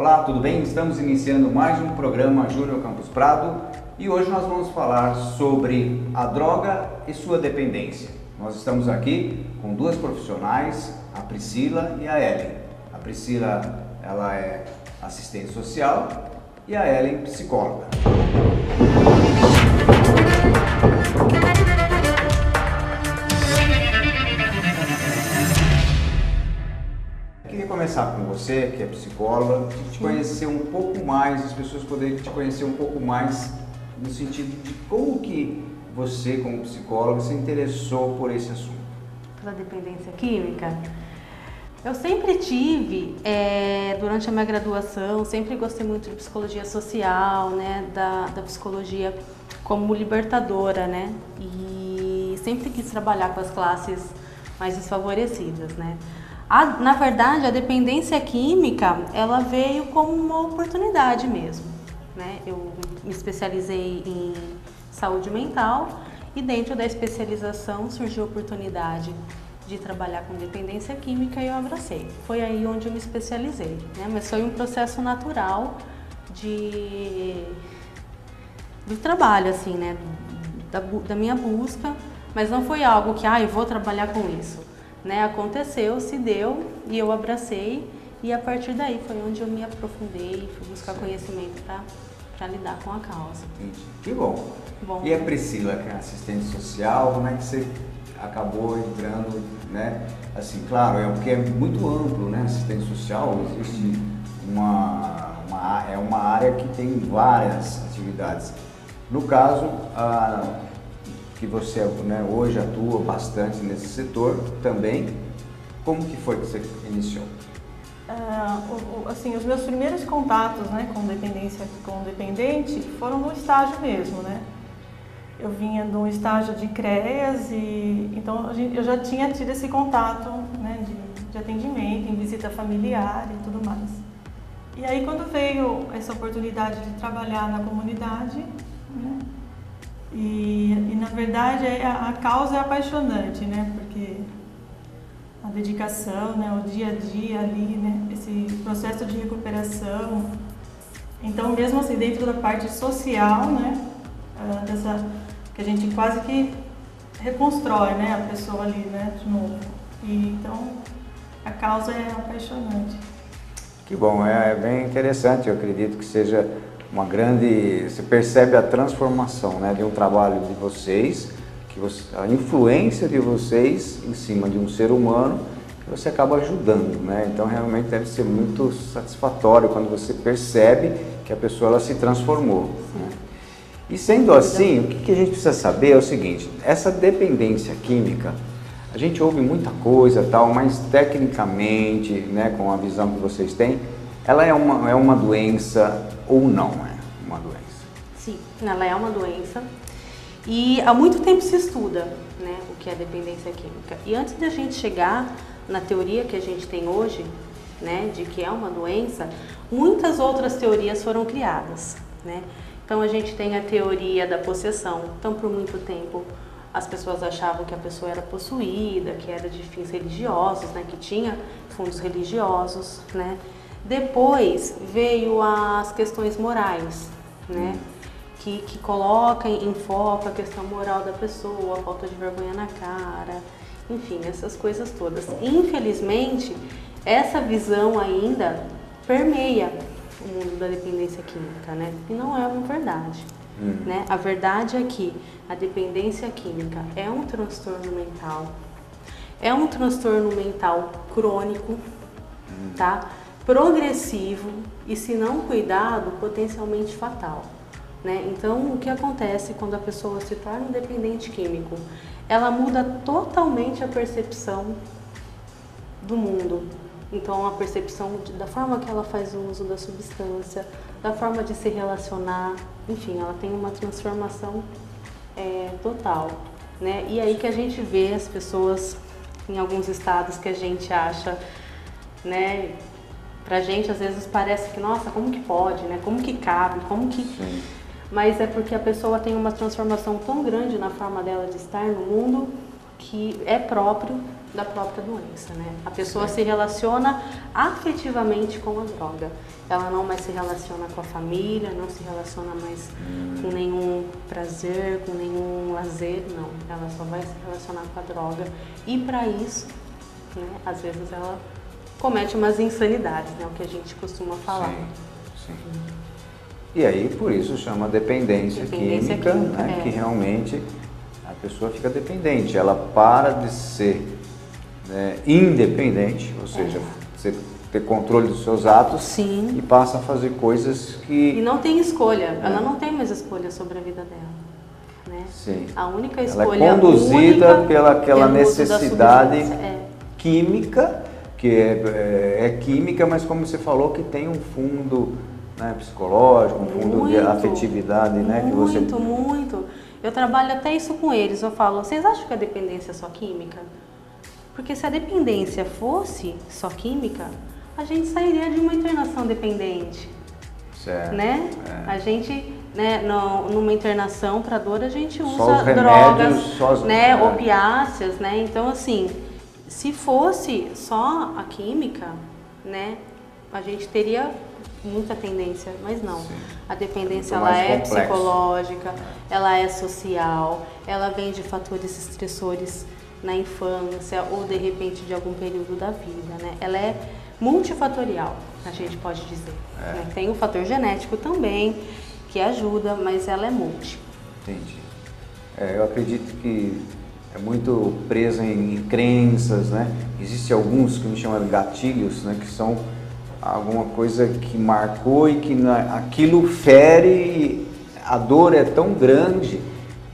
Olá, tudo bem? Estamos iniciando mais um programa Júnior Campus Prado e hoje nós vamos falar sobre a droga e sua dependência. Nós estamos aqui com duas profissionais, a Priscila e a Ellen. A Priscila, ela é assistente social e a Ellen, psicóloga. Queria começar com você, que é psicóloga, te conhecer um pouco mais, as pessoas poderem te conhecer um pouco mais no sentido de como que você, como psicóloga, se interessou por esse assunto. Pela dependência química? Eu sempre tive, durante a minha graduação, sempre gostei muito de psicologia social, né, da psicologia como libertadora, né, e sempre quis trabalhar com as classes mais desfavorecidas, né. Na verdade, a dependência química, ela veio como uma oportunidade mesmo, né? Eu me especializei em saúde mental e dentro da especialização surgiu a oportunidade de trabalhar com dependência química e eu abracei. Foi aí onde eu me especializei, né? Mas foi um processo natural do trabalho, assim, né? Da minha busca, mas não foi algo que, eu vou trabalhar com isso. Né, aconteceu, se deu e eu abracei e a partir daí foi onde eu me aprofundei, fui buscar conhecimento para lidar com a causa. Entendi. Que bom. E a Priscila, que é assistente social, como é que você acabou entrando, né? Assim, claro, porque é muito amplo, né? Assistente social, existe é uma área que tem várias atividades. No caso, que você, né, hoje atua bastante nesse setor também, como que foi que você iniciou? Assim, os meus primeiros contatos, né, com dependente foram no estágio mesmo, né? Eu vinha de um estágio de CREAS e então eu já tinha tido esse contato, né, de atendimento, em visita familiar e tudo mais. E aí quando veio essa oportunidade de trabalhar na comunidade, né, e na verdade a causa é apaixonante, né? Porque a dedicação, né? O dia a dia ali, né? Esse processo de recuperação. Então, mesmo assim, dentro da parte social, né? Que a gente quase que reconstrói, né? A pessoa ali, né? De novo. E então, a causa é apaixonante. Que bom, é bem interessante, eu acredito que seja uma grande, você percebe a transformação, né, de um trabalho de vocês, a influência de vocês em cima de um ser humano que você acaba ajudando, né? Então realmente deve ser muito satisfatório quando você percebe que a pessoa ela se transformou. Né? E sendo assim, o que a gente precisa saber é o seguinte: essa dependência química, a gente ouve muita coisa tal, mas tecnicamente, né, com a visão que vocês têm, ela é uma doença ou não é uma doença? Sim, ela é uma doença e há muito tempo se estuda, né, o que é dependência química. E antes da gente chegar na teoria que a gente tem hoje, né, de que é uma doença, muitas outras teorias foram criadas, né? Então a gente tem a teoria da possessão. Então por muito tempo as pessoas achavam que a pessoa era possuída, que era de fins religiosos, né, que tinha fundos religiosos, né? Depois veio as questões morais, né? Que coloca em foco a questão moral da pessoa, a falta de vergonha na cara, enfim, essas coisas todas. Infelizmente, essa visão ainda permeia o mundo da dependência química, né? E não é uma verdade, né? A verdade é que a dependência química é um transtorno mental crônico, tá? Progressivo e, se não cuidado, potencialmente fatal, né? Então, o que acontece quando a pessoa se torna um dependente químico? Ela muda totalmente a percepção do mundo. Então, a percepção da forma que ela faz uso da substância, da forma de se relacionar, enfim, ela tem uma transformação total, né? E aí que a gente vê as pessoas em alguns estados que a gente acha, né? Pra gente, às vezes, parece que, nossa, como que pode, né? Como que cabe, como que... Sim. Mas é porque a pessoa tem uma transformação tão grande na forma dela de estar no mundo que é próprio da própria doença, né? A pessoa se relaciona afetivamente com a droga. Ela não mais se relaciona com a família, não se relaciona mais com nenhum prazer, com nenhum lazer, não. Ela só vai se relacionar com a droga. E para isso, né, às vezes ela comete umas insanidades, né? O que a gente costuma falar. Sim, sim. E aí, por isso, chama dependência química, né? Que realmente a pessoa fica dependente. Ela para de ser, né, independente, ou seja, você ter controle dos seus atos. Sim. E passa a fazer coisas que... E não tem escolha, ela não tem mais escolha sobre a vida dela, né? Sim. A única escolha ela é conduzida pela aquela pelo uso da necessidade substância, química, que é química, mas como você falou, que tem um fundo, né, psicológico, um fundo de afetividade, né? Que você... Muito. Eu trabalho até isso com eles, eu falo, vocês acham que a dependência é só química? Porque se a dependência fosse só química, a gente sairia de uma internação dependente, certo, né? A gente, né, numa internação para dor, a gente usa só os drogas, remédios, né, opiáceas, né? Então, assim, se fosse só a química, né, a gente teria muita tendência, mas não. Sim. A dependência, Muito ela mais é complexo. psicológica, ela é social, ela vem de fatores estressores na infância ou de repente de algum período da vida, né? Ela é multifatorial, a gente pode dizer. Né? Tem o fator genético também, que ajuda, mas ela é multi. Entendi. Eu acredito que é muito presa em crenças, né? Existem alguns que a gente chama de gatilhos, né? Que são alguma coisa que marcou e que aquilo fere, e a dor é tão grande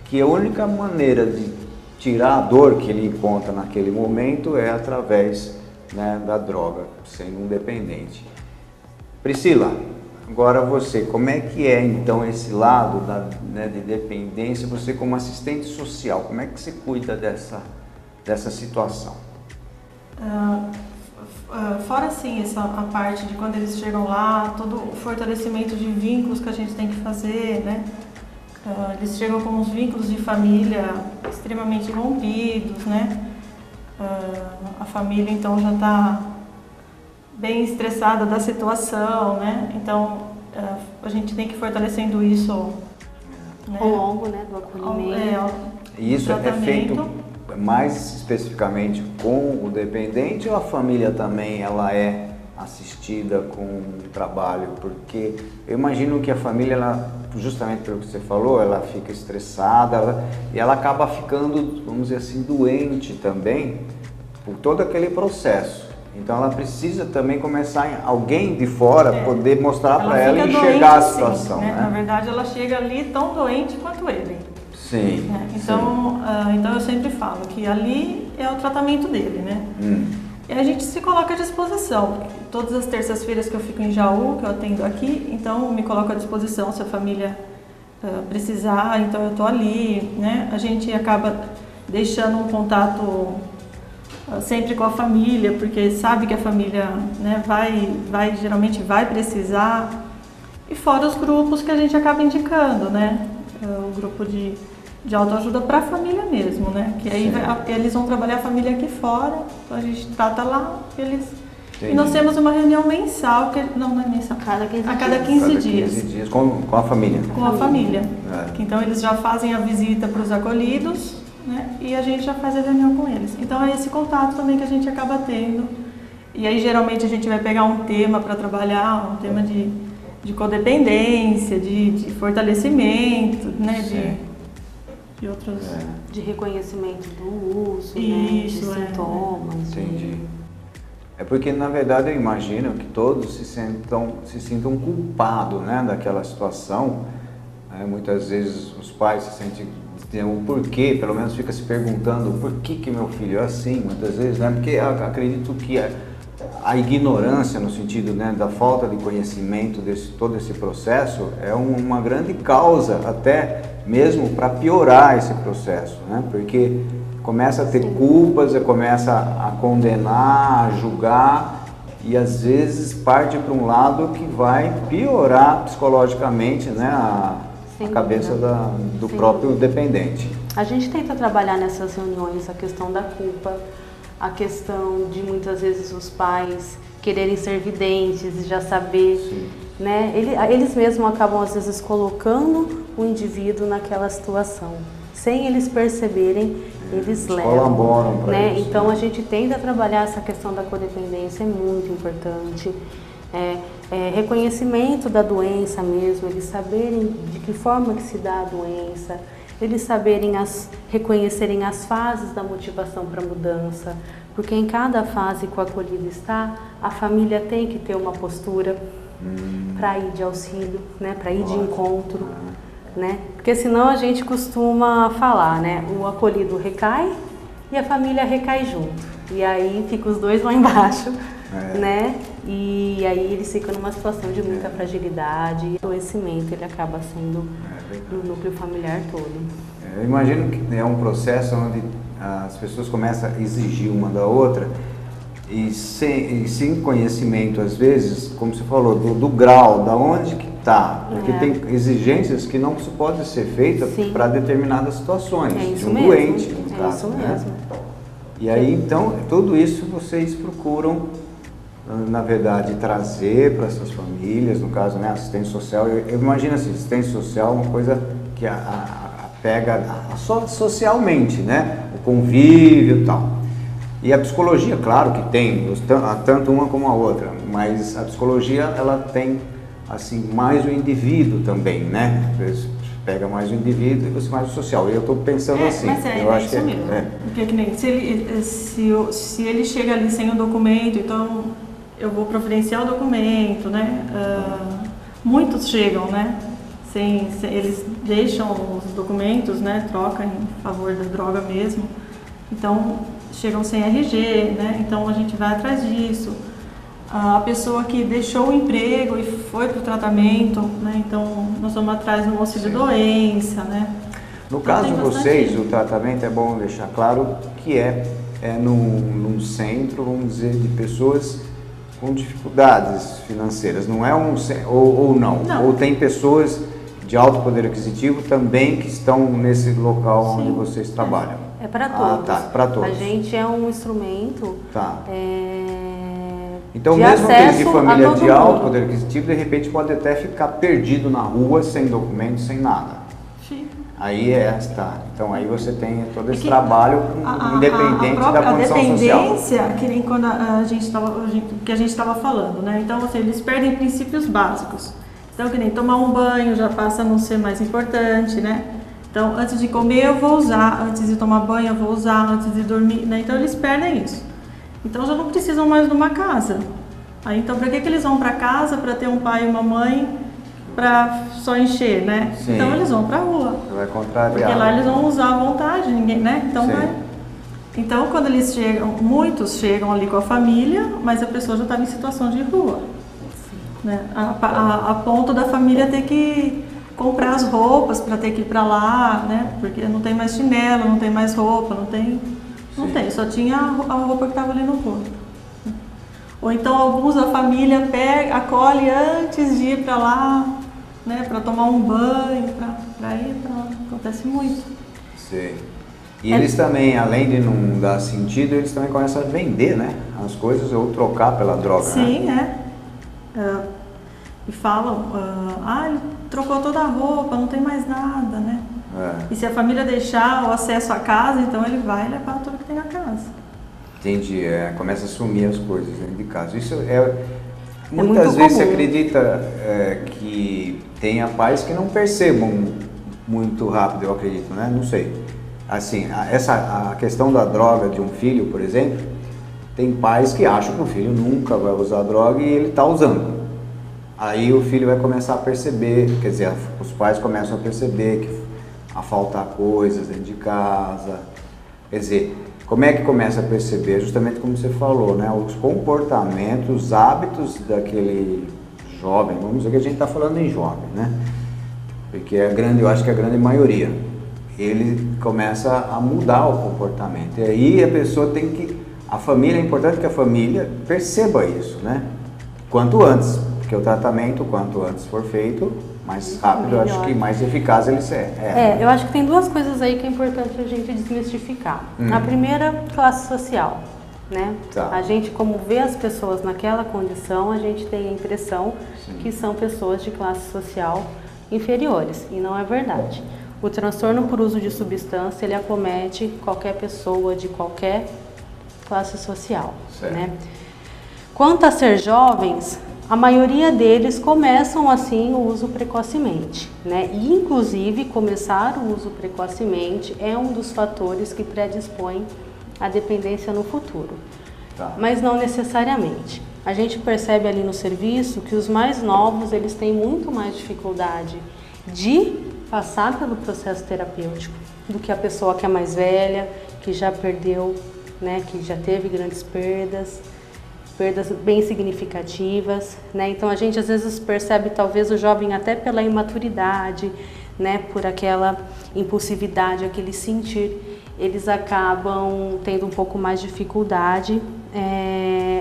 que a única maneira de tirar a dor que ele encontra naquele momento é através, né, da droga, sendo um dependente. Priscila, agora você, como é que é então esse lado né, de dependência, você como assistente social, como é que você cuida dessa situação? Fora sim a parte de quando eles chegam lá, todo o fortalecimento de vínculos que a gente tem que fazer, né? Eles chegam com uns vínculos de família extremamente rompidos, né? A família então já está bem estressada da situação, né? Então a gente tem que ir fortalecendo isso, né? Ao longo, né, do acolhimento. E isso é feito mais especificamente com o dependente, ou a família também ela é assistida com um trabalho? Porque eu imagino que a família, ela, justamente pelo que você falou, ela fica estressada e ela acaba ficando, vamos dizer assim, doente também por todo aquele processo. Então ela precisa também começar, alguém de fora poder mostrar para ela e enxergar a situação. Né? Né? Na verdade, ela chega ali tão doente quanto ele. Sim. Né? Então, então eu sempre falo que ali é o tratamento dele, né? E a gente se coloca à disposição. Todas as terças-feiras que eu fico em Jaú, que eu atendo aqui, então eu me coloco à disposição se a família precisar, então eu estou ali, né? A gente acaba deixando um contato sempre com a família, porque sabe que a família, né, geralmente vai precisar. E fora os grupos que a gente acaba indicando, né? O grupo de autoajuda para a família mesmo, né? Que aí eles vão trabalhar a família aqui fora, então a gente trata lá, eles... E nós temos uma reunião mensal, não é mensal, a cada 15 dias. Com a família. Com a família. Então eles já fazem a visita para os acolhidos, né? E a gente já faz a reunião com eles. Então é esse contato também que a gente acaba tendo. E aí geralmente a gente vai pegar um tema para trabalhar, um tema de codependência, de fortalecimento, né? De outros... De reconhecimento do uso, isso, né? De sintomas. Entendi. É porque, na verdade, eu imagino que todos se sintam culpados, né, daquela situação. Muitas vezes os pais se sentem, tem um porquê, pelo menos fica se perguntando por que meu filho é assim, muitas vezes, né? Porque eu acredito que a ignorância, no sentido, né, da falta de conhecimento desse todo esse processo, é uma grande causa, até mesmo para piorar esse processo, né? Porque começa a ter culpas, começa a condenar, a julgar, e às vezes parte para um lado que vai piorar psicologicamente, né, a cabeça do próprio dependente. A gente tenta trabalhar nessas reuniões a questão da culpa, a questão de muitas vezes os pais quererem ser videntes e já saber, sim, né? Eles mesmos acabam às vezes colocando o indivíduo naquela situação. Sem eles perceberem, eles levam, colaboram para né? isso. Então a gente tenta trabalhar essa questão da codependência, é muito importante. Reconhecimento da doença mesmo, eles saberem de que forma que se dá a doença, eles saberem reconhecerem as fases da motivação para a mudança, porque em cada fase que o acolhido está, a família tem que ter uma postura para ir de auxílio, né? Para ir de encontro, né? Porque senão a gente costuma falar, né? O acolhido recai e a família recai junto, e aí fica os dois lá embaixo, né? E aí eles ficam numa situação de muita fragilidade, e o adoecimento ele acaba sendo no núcleo familiar todo. Eu imagino que é um processo onde as pessoas começam a exigir uma da outra e sem conhecimento, às vezes, como você falou, do grau, da onde que está, porque tem exigências que não podem ser feitas para determinadas situações, de um doente, no caso, né? E aí, então, tudo isso vocês procuram, na verdade, trazer para essas famílias, no caso, né, assistência social. Eu imagino assim, assistência social é uma coisa que pega só socialmente, né, o convívio e tal. E a psicologia, claro que tem, tanto uma como a outra, mas a psicologia, ela tem, assim, mais o indivíduo também, né, pega mais o indivíduo e você mais o social. E eu estou pensando assim. Mas eu acho isso que mesmo. Porque que nem, se ele chega ali sem o documento, então eu vou providenciar o documento, né? Muitos chegam, né? Eles deixam os documentos, né? Trocam em favor da droga mesmo. Então chegam sem RG, né? Então a gente vai atrás disso. A pessoa que deixou o emprego e foi para o tratamento, né? Então nós vamos atrás do auxílio doença, né? No caso de vocês, o tratamento é bom deixar claro que é num centro, vamos dizer, de pessoas com dificuldades financeiras. Não é não. Ou tem pessoas de alto poder aquisitivo também que estão nesse local onde vocês trabalham. É para todos. Tá, para todos. A gente é um instrumento. Então, mesmo aquele de família de alto poder aquisitivo, de repente pode até ficar perdido na rua, sem documento, sem nada. Sim. Aí Então aí você tem todo esse trabalho independente da condição social. A dependência, que nem quando que a gente estava falando, né? Então, assim, eles perdem princípios básicos. Então, que nem tomar um banho já passa a não ser mais importante, né? Então, antes de comer eu vou usar, antes de tomar banho eu vou usar, antes de dormir, né? Então eles perdem isso. Então já não precisam mais de uma casa. Aí, então, para que eles vão para casa para ter um pai e uma mãe para só encher, né? Sim. Então eles vão para a rua. Vai contrariar. Porque lá eles vão usar à vontade, ninguém, né? Então Então quando eles chegam, muitos chegam ali com a família, mas a pessoa já estava em situação de rua, né? A ponto da família ter que comprar as roupas para ter que ir para lá, né? Porque não tem mais chinelo, não tem mais roupa, não tem, só tinha a roupa que estava ali no corpo. Ou então alguns da família acolhe antes de ir para lá, né? Para tomar um banho, para ir para lá. Acontece muito. Sim. E eles também, além de não dar sentido, eles também começam a vender, né? As coisas ou trocar pela droga. Sim, né? E falam, ele trocou toda a roupa, não tem mais nada, né? E se a família deixar o acesso à casa, então ele vai levar tudo que tem na casa. Entendi, começa a sumir as coisas dentro de casa. Isso muitas vezes se acredita que tenha pais que não percebam muito rápido, eu acredito, né? Não sei. Assim, a questão da droga de um filho, por exemplo, tem pais que acham que o filho nunca vai usar droga e ele está usando. Aí o filho vai começar a perceber, quer dizer, os pais começam a perceber que a faltar coisas dentro de casa. Quer dizer, como é que começa a perceber? Justamente como você falou, né? Os comportamentos, os hábitos daquele jovem, vamos dizer que a gente está falando em jovem, né? Porque eu acho que a grande maioria, ele começa a mudar o comportamento. E aí a pessoa a família, é importante que a família perceba isso, né? Quanto antes. Porque o tratamento, quanto antes for feito, mais rápido, eu acho que mais eficaz ele é. Eu acho que tem duas coisas aí que é importante a gente desmistificar. A primeira, classe social, né? Tá. A gente, como vê as pessoas naquela condição, a gente tem a impressão que são pessoas de classe social inferiores, e não é verdade. O transtorno por uso de substância, ele acomete qualquer pessoa de qualquer classe social, né? Quanto a ser jovens, a maioria deles começam assim o uso precocemente, né? E inclusive começar o uso precocemente é um dos fatores que predispõe à dependência no futuro. Tá. Mas não necessariamente. A gente percebe ali no serviço que os mais novos, eles têm muito mais dificuldade de passar pelo processo terapêutico do que a pessoa que é mais velha, que já perdeu, né, que já teve grandes perdas bem significativas, né? Então a gente às vezes percebe talvez o jovem até pela imaturidade, né, por aquela impulsividade, aquele sentir, eles acabam tendo um pouco mais de dificuldade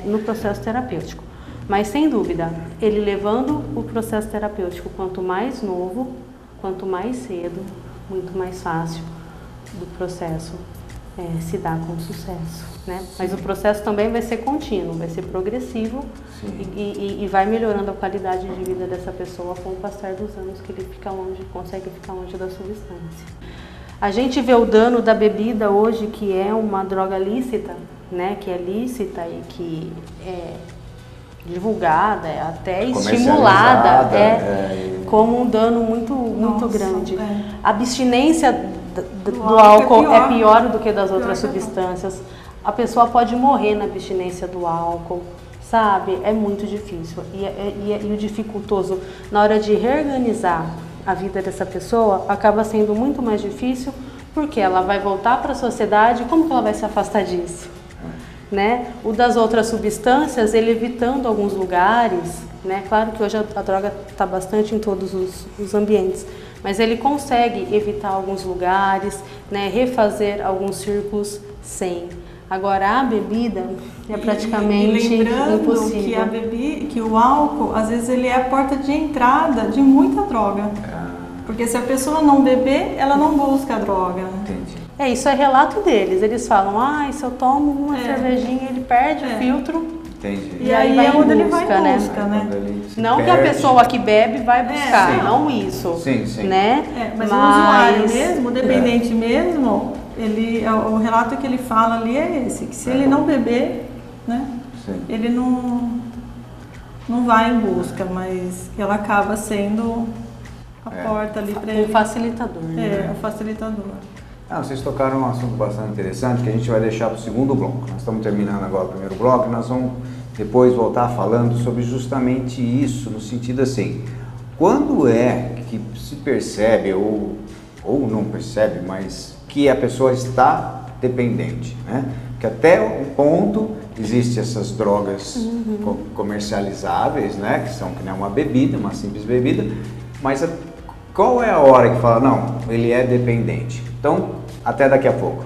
no processo terapêutico. Mas sem dúvida, ele levando o processo terapêutico quanto mais novo, quanto mais cedo, muito mais fácil do processo se dar com sucesso, né? Mas o processo também vai ser contínuo, vai ser progressivo e vai melhorando a qualidade de vida dessa pessoa com o passar dos anos que ele consegue ficar longe da substância. A gente vê o dano da bebida hoje, que é uma droga lícita, né? Que é lícita e que é divulgada, é até estimulada, como um dano muito grande. A abstinência do álcool é pior do que das outras substâncias. A pessoa pode morrer na abstinência do álcool, sabe? É muito difícil. E o dificultoso, na hora de reorganizar a vida dessa pessoa, acaba sendo muito mais difícil, porque ela vai voltar para a sociedade, como que ela vai se afastar disso? Né? O das outras substâncias, ele evitando alguns lugares, né? Claro que hoje a droga está bastante em todos os ambientes, mas ele consegue evitar alguns lugares, né? Refazer alguns círculos sem. Agora a bebida é praticamente impossível. Que o álcool, às vezes, ele é a porta de entrada de muita droga. Porque se a pessoa não beber, ela não busca a droga. Entendi. Isso é relato deles. Eles falam, se eu tomo uma cervejinha, ele perde o filtro. Entendi. E aí é onde ele vai em busca, né? Não que a pessoa que bebe vai buscar, não isso. Sim. Né? Mas o usuário mesmo, o dependente mesmo, o relato que ele fala ali é esse, que se ele não beber, né? Ele não vai em busca, mas ela acaba sendo a porta ali para ele. O facilitador. O facilitador. Vocês tocaram um assunto bastante interessante que a gente vai deixar para o segundo bloco. Nós estamos terminando agora o primeiro bloco e nós vamos depois voltar falando sobre justamente isso, no sentido assim, quando é que se percebe ou não percebe, mas que a pessoa está dependente, né? Que até um ponto existem essas drogas comercializáveis, né? Que são que nem uma bebida, uma simples bebida, mas qual é a hora que fala, não, ele é dependente? Então, até daqui a pouco.